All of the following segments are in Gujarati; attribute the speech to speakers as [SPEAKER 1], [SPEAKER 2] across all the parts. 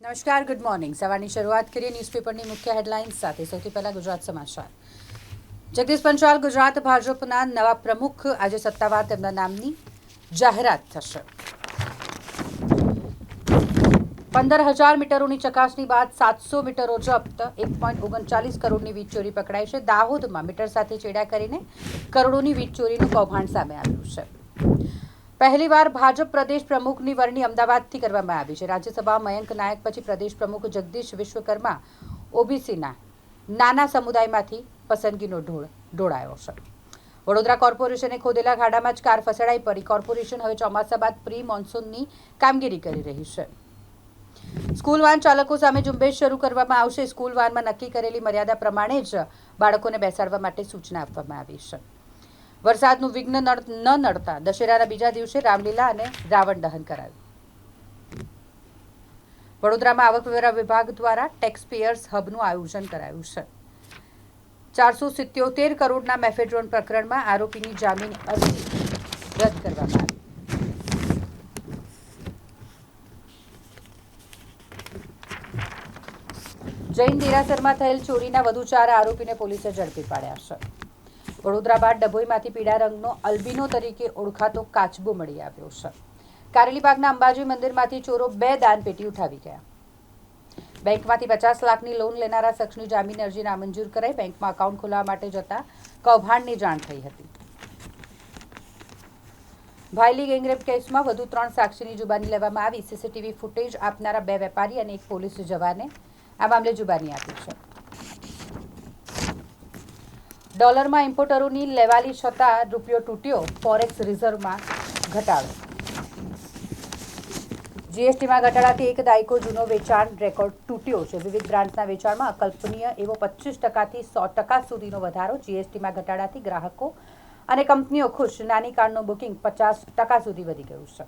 [SPEAKER 1] નમસ્કાર, ગુડ મોર્નિંગ. સવારની શરૂઆત કરીએ ન્યૂઝપેપરની મુખ્ય હેડલાઇન્સ સાથે. સૌથી પહેલા ગુજરાત સમાચાર. જગદીશ પંચાલ ગુજરાત ભાજપના નવા પ્રમુખ. આજે સત્તાવાર તેમના નામની જાહેરાત થશે. 15,000 મીટરોની ચકાસણી બાદ 700 મીટરો જપ્ત. 1.39 કરોડની વીજ ચોરી પકડાઈ છે. દાહોદમાં મીટર સાથે ચેડા કરીને કરોડોની વીજ ચોરીનું કૌભાંડ સામે આવ્યું છે. પહેલીવાર ભાજપ પ્રદેશ પ્રમુખની વરણી અમદાવાદથી કરવામાં આવી છે. રાજ્યસભા મયંક નાયક પછી પ્રદેશ પ્રમુખ જગદીશ વિશ્વકર્મા ઓબીસીના નાના સમુદાયમાંથી પસંદગીનો ઢોળાયો છે. વડોદરા કોર્પોરેશને ખોદેલા ખાડામાં જ કાર ફસડાઈ પડી. કોર્પોરેશન હવે ચોમાસા બાદ પ્રી મોન્સૂનની કામગીરી કરી રહી છે. સ્કૂલ વાન ચાલકો સામે ઝુંબેશ શરૂ કરવામાં આવશે. સ્કૂલ વાનમાં નક્કી કરેલી મર્યાદા પ્રમાણે જ બાળકોને બેસાડવા માટે સૂચના આપવામાં આવી છે. વરસાદનું વિઘ્ન ન નડતા દશેરાના બીજા દિવસે રામલીલા અને રાવણ દહન કરાયું. વડોદરામાં આવકવેરા વિભાગ દ્વારા ટેક્સપેયર્સ હબનું આયોજન કરાયું છે. 477 કરોડના મેફેડ્રોન પ્રકરણમાં આરોપીની જામીન અરજી રદ કરવામાં આવી. જૈન દેરાસરમાં થયેલ ચોરીના વધુ 4 આરોપીને પોલીસે ઝડપી પાડ્યા છે. વડોદરા બાદ ડભોઈમાંથી પીળા રંગનો અલ્બિનો તરીકે ઓળખાતો કાચબો મળી આવ્યો છે. કારેલીબાગના અંબાજી મંદિરમાંથી ચોરો 2 દાનપેટી ઉઠાવી ગયા. બેંકમાંથી 50 લાખની લોન લેનારા શખ્સની જામીન અરજી નામંજૂર કરાઈ. બેંકમાં એકાઉન્ટ ખોલાવવા માટે જતા કૌભાંડની જાણ થઈ હતી. ભાયલી ગેંગરેપ કેસમાં વધુ 3 સાક્ષીની જુબાની લેવામાં આવી. સીસીટીવી ફૂટેજ આપનારા 2 વેપારી અને 1 પોલીસ જવાને આ મામલે જુબાની આપી છે. ડોલરમાં ઇમ્પોર્ટરોની લેવાલી છતાં રૂપિયો તૂટ્યો. ફોરેક્સ રિઝર્વમાં ઘટાડો. જીએસટીમાં ઘટાડાથી 1 દાયકો જૂનો વેચાણ રેકોર્ડ તૂટ્યો છે. વિવિધ બ્રાન્ડ્સના વેચાણમાં અકલ્પનીય એવો 25%થી 100% સુધીનો વધારો. જીએસટીમાં ઘટાડાથી ગ્રાહકો અને કંપનીઓ ખુશ. નાની કારનું બુકિંગ 50% સુધી વધી ગયું છે.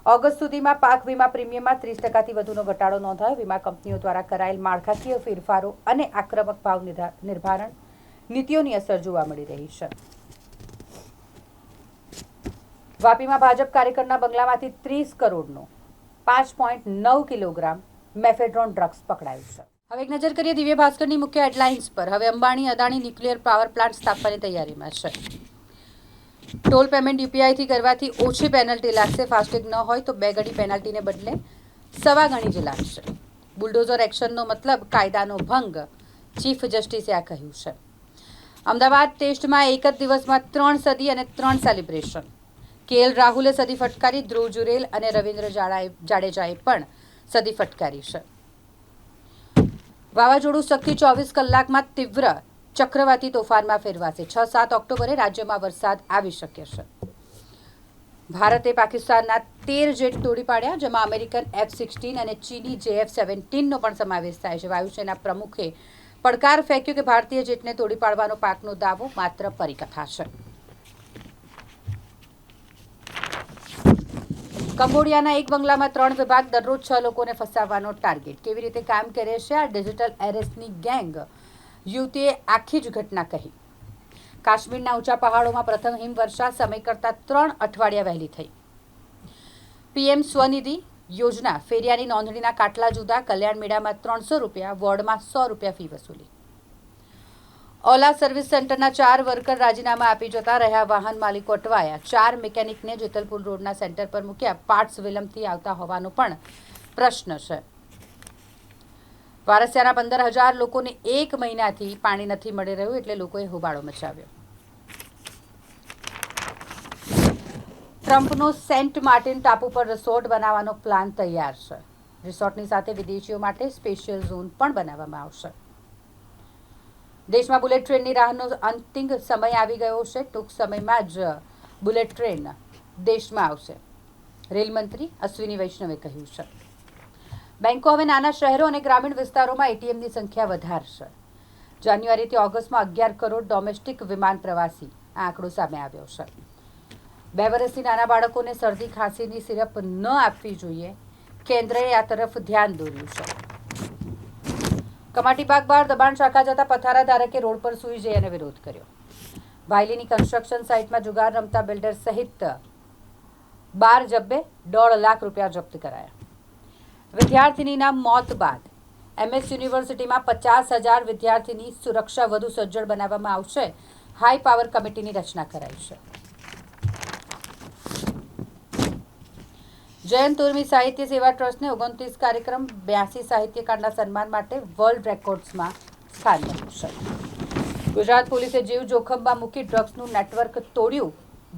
[SPEAKER 1] ઓગસ્ટ સુધીમાં પાક વીમા પ્રીમિયમમાં 30%થી વધુનો ઘટાડો નોંધાયો. વીમા કંપનીઓ દ્વારા કરાયેલ માળખાકીય ફેરફારો અને આક્રમક ભાવ નિર્ધારણ નીતિઓની અસર જોવા મળી રહી છે. વાપીમાં ભાજપ કાર્યકરના બંગલામાંથી 30 કરોડનો 5.9 કિલોગ્રામ મેફેડ્રોન ડ્રગ્સ પકડાયું છે. હવે એક નજર કરીએ દિવ્ય ભાસ્કરની મુખ્ય હેડલાઇન્સ પર. હવે Ambani Adani nuclear power plant સ્થાપવાની તૈયારીમાં છે. ટોલ પેમેન્ટ યુપીઆઈથી કરવાથી ઓછી પેનલ્ટી લાગશે. ફાસ્ટેગ ન હોય તો 2 ગણી પેનલ્ટીને બદલે 1.25 ગણી જ લાગશે. બુલડોઝર એક્શનનો મતલબ કાયદાનો ભંગ. ચીફ જસ્ટિસે આ કહ્યું છે. અમદાવાદ ટેસ્ટમાં એક જ દિવસમાં 3 સદી અને 3 સેલિબ્રેશન. કેએલ રાહુલે સદી ફટકારી. ધ્રુવ જુરેલ અને રવિન્દ્ર જાડેજાએ પણ સદી ફટકારી છે. વાવાઝોડું શક્તિ 24 કલાકમાં તીવ્ર ચક્રવાતી તોફાનમાં ફેરવાશે. 6-7 ઓક્ટોબરે રાજ્યમાં વરસાદ આવી શકે છે. ભારતે પાકિસ્તાનના 13 જેટ તોડી પાડ્યા, જેમાં અમેરિકન F-16 અને ચીની JF-17નો પણ સમાવેશ થાય છે. વાયુસેના પ્રમુખે પડકાર ફેંક્યો કે ભારતીય જેટને તોડી પાડવાનો પાકનો દાવો માત્ર પરિકથા છે. કંબોડિયાના એક બંગલામાં 3 વિભાગ. દરરોજ 6 લોકોને ફસાવવાનો ટાર્ગેટ. કેવી રીતે કામ કરે છે આ ડિજિટલ એરેસ્ટની ગેંગ? યુવતીએ આખી જ ઘટના કહી. કાશ્મીરના ઊંચા પહાડોમાં પ્રથમ હિમવર્ષા સમય કરતાં 3 અઠવાડિયા વહેલી થઈ. પીએમ સ્વનિધિ યોજના. ફેરિયાની નોંધણીના કાટલા જુદા. કલ્યાણ મેળામાં 300 રૂપિયા, વોર્ડમાં 100 રૂપિયા ફી વસૂલી. ઓલા સર્વિસ સેન્ટરના 4 વર્કર રાજીનામા આપી જતા રહ્યા. વાહન માલિકો અટવાયા. 4 મિકેનિકને જેતલપુર રોડના સેન્ટર પર મૂક્યા. પાર્ટ્સ વિલંબથી આવતા હોવાનો પણ પ્રશ્ન છે. વારસિયાના 15,000 લોકોને 1 મહિનાથી પાણી નથી મળી રહ્યું, એટલે લોકોએ હોબાળો મચાવ્યો. ટ્રમ્પનો સેન્ટ માર્ટિન ટાપુ પર રિસોર્ટ બનાવવાનો પ્લાન તૈયાર છે. રિસોર્ટની સાથે વિદેશીઓ માટે સ્પેશિયલ ઝોન પણ બનાવવામાં આવશે. દેશમાં બુલેટ ટ્રેનની રાહનો અંતિમ સમય આવી ગયો છે. ટૂંક સમયમાં જ બુલેટ ટ્રેન દેશમાં આવશે. રેલમંત્રી અશ્વિની વૈષ્ણવે કહ્યું છે. બેંકો હવે નાના શહેરો અને ગ્રામીણ વિસ્તારોમાં એટીએમની સંખ્યા વધારશે. જાન્યુઆરીથી ઓગસ્ટમાં 11 કરોડ ડોમેસ્ટિક વિમાન પ્રવાસી. આ આંકડો સામે આવ્યો છે. 2 વર્ષથી નાના બાળકોને શરદી ખાંસીની સિરપ ન આપવી જોઈએ. કેન્દ્રએ આ તરફ ધ્યાન દોર્યું છે. કમાટીબાગ બહાર દબાણ શાખા જતા પથારા ધારકે રોડ પર સૂઈ જઈ અને વિરોધ કર્યો. ભાયલીની કન્સ્ટ્રક્શન સાઇટમાં જુગાર રમતા બિલ્ડર સહિત 12 જબ્બે 1.5 લાખ રૂપિયા જપ્ત કરાયા. વિદ્યાર્થિનીના મોત બાદ MS યુનિવર્સિટીમાં 50,000 વિદ્યાર્થીની સુરક્ષા વધુ સજ્જડ બનાવવામાં આવશે. હાઈ પાવર કમિટીની રચના કરાઈ છે. જયંત ઉર્મી સાહિત્ય સેવા ટ્રસ્ટને 29 કાર્યક્રમ 82 સાહિત્યકારના સન્માન માટે વર્લ્ડ રેકોર્ડ્સમાં સ્થાન મળ્યું છે. ગુજરાત પોલીસે જીવ જોખમમાં મૂકી ડ્રગ્સનું નેટવર્ક તોડ્યું,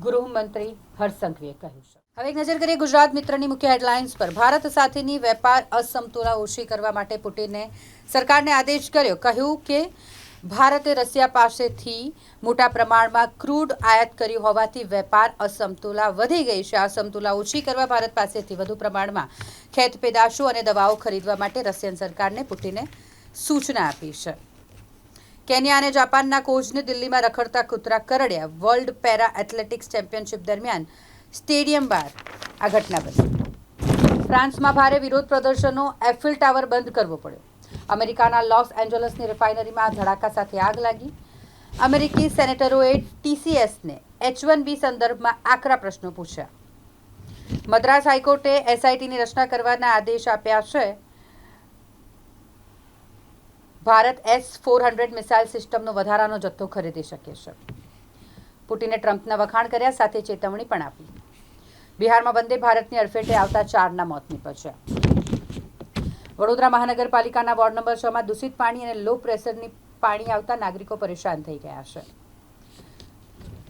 [SPEAKER 1] ગૃહમંત્રી હર્ષ સંઘવીએ કહ્યું છે. હવે એક નજર કરીએ ગુજરાત મિત્રની મુખ્ય હેડલાઇન્સ પર. ભારત સાથેની વેપાર અસમતુલા ઓછી કરવા માટે પુટિને સરકારને આદેશ કર્યો. કહ્યું કે ભારતે રશિયા પાસેથી મોટા પ્રમાણમાં ક્રૂડ આયાત કર્યું હોવાથી વેપાર અસમતુલા વધી ગઈ છે. આ અસમતુલા ઓછી કરવા ભારત પાસેથી વધુ પ્રમાણમાં ખેત પેદાશો અને દવાઓ ખરીદવા માટે રશિયન સરકારને પુટિને સૂચના આપી છે. કેન્યા અને જાપાનના કોચને દિલ્હીમાં રખડતા કૂતરા કરડ્યા. વર્લ્ડ પેરા એથ્લેટિક્સ ચેમ્પિયનશિપ દરમિયાન સ્ટેડિયમ બહાર આ ઘટના બની. ફ્રાન્સમાં ભારે વિરોધ પ્રદર્શનો. એફિલ ટાવર બંધ કરવો પડ્યો. અમેરિકાના લોસ એન્જલસની રિફાઇનરીમાં ધડાકા સાથે આગ લાગી. અમેરિકી સેનેટરોએ TCSને H1B સંદર્ભમાં આકરા પ્રશ્નો પૂછ્યા. મદ્રાસ હાઈકોર્ટે SITની રચના કરવાના આદેશ આપ્યા છે. ભારત S-400 મિસાઇલ સિસ્ટમનો વધારાનો જથ્થો ખરીદી શકે છે. પુટિને ટ્રમ્પના વખાણ કર્યા, સાથે ચેતવણી પણ આપી. બિહારમાં વંદે ભારતની અડફેટે આવતા 4ના મોત નીપજ્યા. વડોદરા મહાનગરપાલિકાના વોર્ડ નંબર 6માં દૂષિત પાણી અને લો પ્રેશરની પાણી આવતા નાગરિકો પરેશાન થઈ ગયા છે.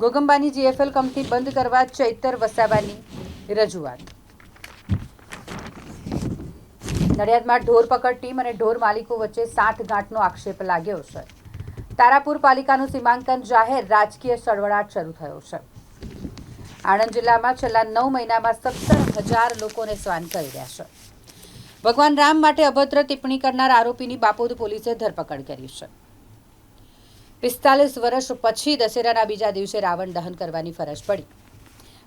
[SPEAKER 1] ઘોગંબાની GFL કંપની બંધ કરવા ચૈતર વસાવાની રજૂઆત. નડિયાદમાં ઢોર પકડ ટીમ અને ઢોર માલિકો વચ્ચે સાંઠગાંઠનો આક્ષેપ લાગ્યો છે. તારાપુર પાલિકાનું સીમાંકન જાહેર, રાજકીય સળવળાટ શરૂ થયો છે. આણંદ જિલ્લામાં છેલ્લા 9 મહિનામાં 17,000 લોકોને સ્વાન કરી રહ્યા છે. ભગવાન રામ માટે અભદ્ર ટિપ્પણી કરનાર આરોપીની બાપોદ પોલીસે ધરપકડ કરી છે. 45 વર્ષ પછી દશેરાના બીજા દિવસે રાવણ દહન કરવાની ફરજ પડી.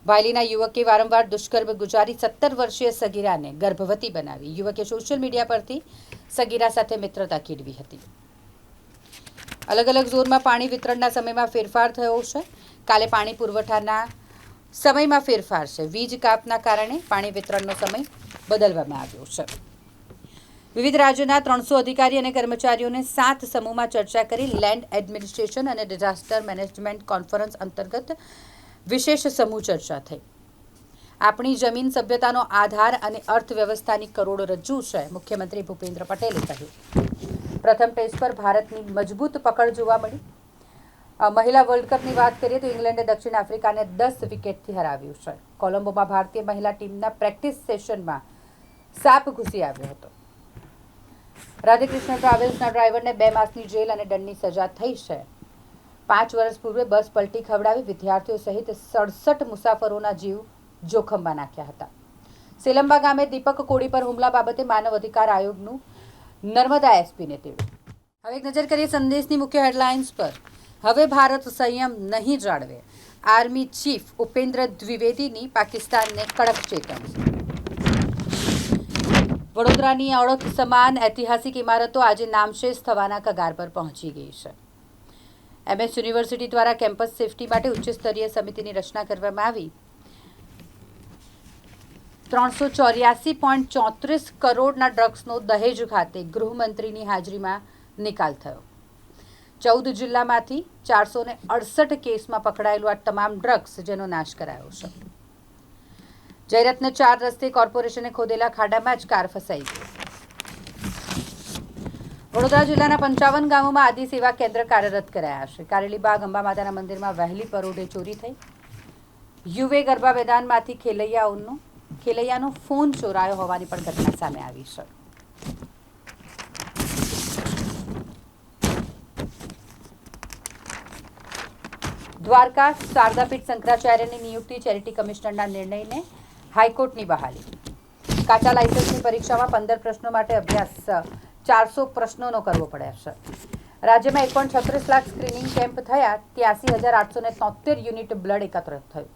[SPEAKER 1] વાયલીના યુવકે વારંવાર દુષ્કર્મ ગુજારી 17 વર્ષીય સગીરાને ગર્ભવતી બનાવી. યુવકે સોશિયલ મીડિયા પરથી સગીરા સાથે મિત્રતા કેળવી હતી. અલગ અલગ ઝોનમાં પાણી વિતરણના સમયમાં ફેરફાર થયો છે. કાલે પાણી પુરવઠાના સમયમાં ફેરફાર છે. વીજ કાપના કારણે પાણી વિતરણનો સમય બદલવામાં આવ્યો છે. વિવિધ રાજ્યોના 300 અધિકારી અને કર્મચારીઓને 7 સમૂહમાં ચર્ચા કરી. લેન્ડ એડમિનિસ્ટ્રેશન અને ડિઝાસ્ટર મેનેજમેન્ટ કોન્ફરન્સ અંતર્ગત વિશેષ સમૂહ ચર્ચા થઈ. આપણી જમીન સભ્યતાનો આધાર અને અર્થવ્યવસ્થાની કરોડરજ્જુ છે, મુખ્યમંત્રી ભૂપેન્દ્ર પટેલે કહ્યું. પ્રથમ ટેસ્ટ પર ભારતની મજબૂત પકડ જોવા મળી. મહિલા વર્લ્ડ કપની વાત કરીએ તો ઇંગ્લેન્ડે દક્ષિણ આફ્રિકાને 10 વિકેટથી હરાવ્યું છે. કોલંબોમાં ભારતીય મહિલા ટીમના પ્રેક્ટિસ સેશનમાં સાપ ઘૂસી આવ્યો હતો. રાધેકૃષ્ણ ટ્રાવેલ્સના ડ્રાઈવરને 2 માસની જેલ અને દંડની સજા થઈ છે. 5 વર્ષ પૂર્વે બસ પલટી ખવડાવી વિદ્યાર્થીઓ સહિત 67 મુસાફરોના જીવ જોખમમાં નાખ્યા હતા. સેલંબા ગામે દીપક કોડી પર હુમલા બાબતે માનવ અધિકાર આયોગનું નર્મદા SPને તેડ્યું. હવે એક નજર કરીએ સંદેશની મુખ્ય હેડલાઇન્સ પર. હવે ભારત સંયમ નહીં જાળવે. આર્મી ચીફ ઉપેન્દ્ર દ્વિવેદીની પાકિસ્તાનને કડક ચેતવણી. વડોદરાની ઓળખ સમાન ઐતિહાસિક ઇમારતો આજે નામશેષ થવાના કગાર પર પહોંચી ગઈ છે. MS યુનિવર્સિટી દ્વારા કેમ્પસ સેફટી માટે ઉચ્ચ સ્તરીય સમિતિની રચના કરવામાં આવી. 384.34 કરોડના ડ્રગ્સનો દહેજ ખાતે ગૃહમંત્રીની હાજરીમાં નિકાલ થયો. 14 જિલ્લામાંથી 468 કેસમાં પકડાયેલું આ તમામ ડ્રગ્સ જેનો નાશ કરાયો છે. જયરત્ન 4 રસ્તે કોર્પોરેશને ખોદેલા ખાડામાં જ કાર ફસાઈ ગઈ. વડોદરા જિલ્લાના 55 ગામોમાં આદિ સેવા કેન્દ્ર કાર્યરત કરાયા છે. કારેલીબાગ અંબા માતાના મંદિરમાં વહેલી પરોઢે ચોરી થઈ. યુવે ગરબા મેદાનમાંથી ખેલૈયાનો ફોન ચોરાયો હોવાની પણ ઘટના સામે આવી છે. દ્વારકા શારદાપીઠ શંકરાચાર્યની નિયુક્તિ, ચેરિટી કમિશનરના નિર્ણયને હાઈકોર્ટની બહાલી. કાચા લાયસન્સની પરીક્ષામાં 15 પ્રશ્નો માટે અભ્યાસ 400 પ્રશ્નોનો કરવો પડ્યા છે. રાજ્યમાં 1.36 લાખ સ્ક્રીનિંગ કેમ્પ થયા. 83,873 યુનિટ બ્લડ એકત્ર થયું.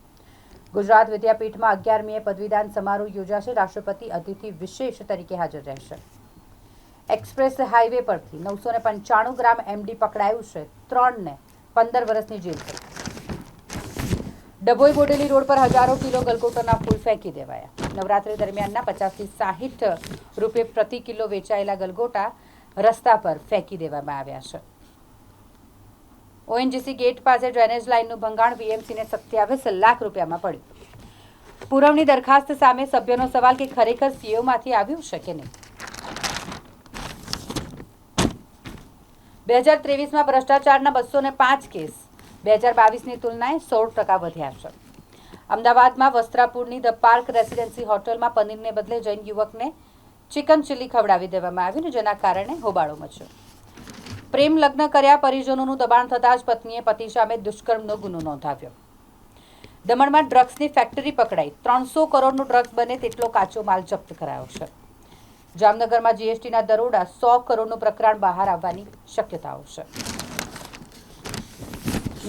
[SPEAKER 1] ગુજરાત વિદ્યાપીઠમાં 11મીએ પદવીદાન સમારોહ યોજાશે. રાષ્ટ્રપતિ અતિથિ વિશેષ તરીકે હાજર રહેશે. એક્સપ્રેસ હાઈવે પરથી 995 ગ્રામ MD પકડાયું છે. 3ને 15 વર્ષની જેલ થઈ. ડભોઈ બોડેલી રોડ પર હજારો કિલો ગલગોટાના ફૂલ ફેંકી દેવાયા. નવરાત્રી દરમિયાનના 50 થી 60 રૂપિયા પ્રતિ કિલો વેચાયેલા ગલગોટા રસ્તા પર ફેંકી દેવામાં આવ્યા છે. ઓએનજીસી ગેટ પાસે ડ્રેનેજ લાઇનનું ભંગાણ વીએમસીને 27 લાખ રૂપિયામાં પડ્યું. પુરવણી દરખાસ્ત સામે સભ્યોનો સવાલ કે ખરેખર સીઓમાંથી આવ્યું છે કે નહીં. 2023માં ભ્રષ્ટાચારના 205 કેસ 2022ની તુલનાએ 16% વધ્યા છે. અમદાવાદમાં વસ્ત્રાપુરની ધ પાર્ક રેસિડેન્સી હોટલમાં પનીરને બદલે જૈન યુવકને ચિકન ચીલી ખવડાવી દેવામાં આવ્યું, જેના કારણે હોબાળો મચ્યો. પ્રેમ લગ્ન કર્યા પરિજનોનું દબાણ થતાં જ પત્નીએ પતિ સામે દુષ્કર્મનો ગુનો નોંધાવ્યો. દમણમાં ડ્રગ્સની ફેક્ટરી પકડાઈ. 300 કરોડનું ડ્રગ્સ બને તેટલો કાચો માલ જપ્ત કરાયો છે. જામનગરમાં જીએસટીના દરોડા 100 કરોડનું પ્રકરણ બહાર આવવાની શક્યતાઓ છે.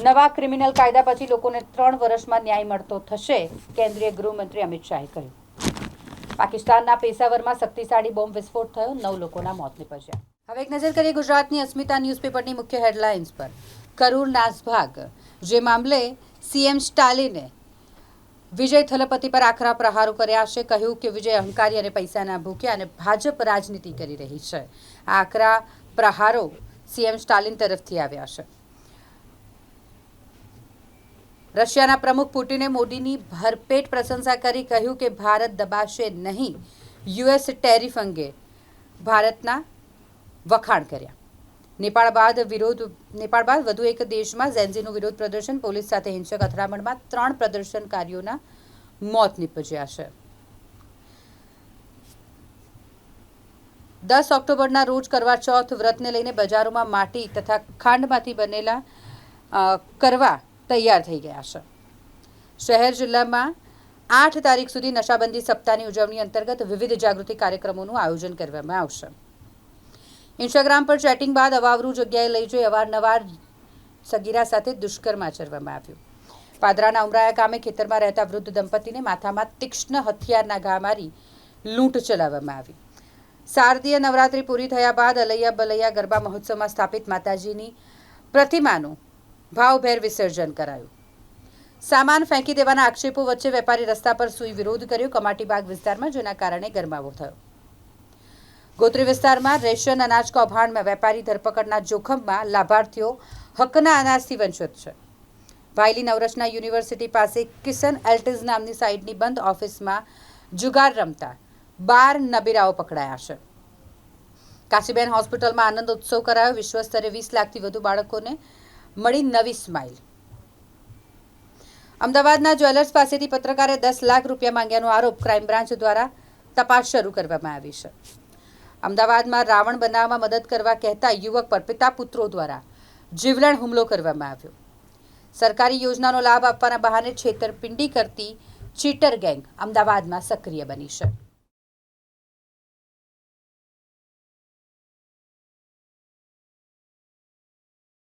[SPEAKER 1] નવા ક્રિમિનલ કાયદા પછી લોકોને 3 વર્ષમાં ન્યાય મળતો થશે, કેન્દ્રીય ગૃહમંત્રી અમિત શાહે કહ્યું. પાકિસ્તાનના પેશાવરમાં શક્તિશાળી બોમ્બ વિસ્ફોટ થયો, 9 લોકોના મોત નીપજ્યા. હવે એક નજર કરીએ ગુજરાતની અસ્મિતા ન્યૂઝપેપરની મુખ્ય હેડલાઇન્સ પર. કરૂર નાસભાગ, જે મામલે સીએમ સ્ટાલિને વિજય થલપતિ પર આકરા પ્રહારો કર્યા છે. કહ્યું કે વિજય અહંકારી અને પૈસાના ભૂખ્યા અને ભાજપ રાજનીતિ કરી રહી છે. આ આકરા પ્રહારો સીએમ સ્ટાલિન તરફથી આવ્યા છે. રશિયાના પ્રમુખ પુટિને મોદીની ભરપેટ પ્રશંસા કરી. કહ્યું કે ભારત દબાશે નહીં. યુએસ ટેરિફ અંગે ભારતના વખાણ કર્યા. નેપાળ બાદ વધુ એક દેશમાં ઝેન્ઝીનું વિરોધ પ્રદર્શન. પોલીસ સાથે હિંસક અથડામણમાં 3 પ્રદર્શનકારીઓના મોત નીપજ્યા છે. 10 ઓક્ટોબરના રોજ કરવા ચોથ વ્રતને લઈને બજારોમાં માટી તથા ખાંડમાંથી બનેલા કરવા તૈયાર થઈ ગયા છે. શહેર જિલ્લામાં 8 તારીખ સુધી નશાબંધી સપ્તાહની ઉજવણી અંતર્ગત વિવિધ જાગૃતિ કાર્યક્રમોનું આયોજન કરવામાં આવશે. ઇન્સ્ટાગ્રામ પર ચેટિંગ બાદ અવાવરૂ જગ્યાએ લઈ જઈ અવારનવાર સગીરા સાથે દુષ્કર્મ આચરવામાં આવ્યું. પાદરાના ઉમરાયા ગામે ખેતરમાં રહેતા વૃદ્ધ દંપતીને માથામાં તીક્ષ્ણ હથિયારના ઘા મારી લૂંટ ચલાવવામાં આવી. શારદીય નવરાત્રી પૂરી થયા બાદ અલૈયા બલૈયા ગરબા મહોત્સવમાં સ્થાપિત માતાજીની પ્રતિમાનું ભાવભેર વિસર્જન કરાયું. સામાન ફેંકી દેવાના આક્ષેપો વચ્ચે વેપારી રસ્તા પર સૂઈ વિરોધ કર્યો કમાટીબાગ વિસ્તારમાં, જેના કારણે ગરમાવો થયો. ગોત્રી વિસ્તારમાં રેશન અનાજ કૌભાંડમાં વેપારી ધરપકડના જોખમમાં લાભાર્થીઓ હકના અનાજથી વંચિત છે. વાયલી નવરચના યુનિવર્સિટી પાસે કિશન એલ્ટિઝ નામની સાઇટની બંધ ઓફિસમાં જુગાર રમતા 12 નબીરાઓ પકડાયા છે. કાશીબેન હોસ્પિટલમાં આનંદ ઉત્સવ કરાયો. વિશ્વ સ્તરે 20 લાખથી વધુ બાળકોને મળી નવી સ્માઇલ. અમદાવાદના જ્વેલર્સ પાસેથી પત્રકારે 10 લાખ રૂપિયા માંગ્યાનો આરોપ. ક્રાઇમ બ્રાન્ચ દ્વારા તપાસ શરૂ કરવામાં આવી છે. અમદાવાદમાં રાવણ બનાવવામાં મદદ કરવા કહેતા યુવક પર પિતા પુત્રો દ્વારા જીવલેણ હુમલો કરવામાં આવ્યો. સરકારી યોજનાનો લાભ આપવાના બહાને છેતરપિંડી કરતી ચીટર ગેંગ અમદાવાદમાં સક્રિય બની છે.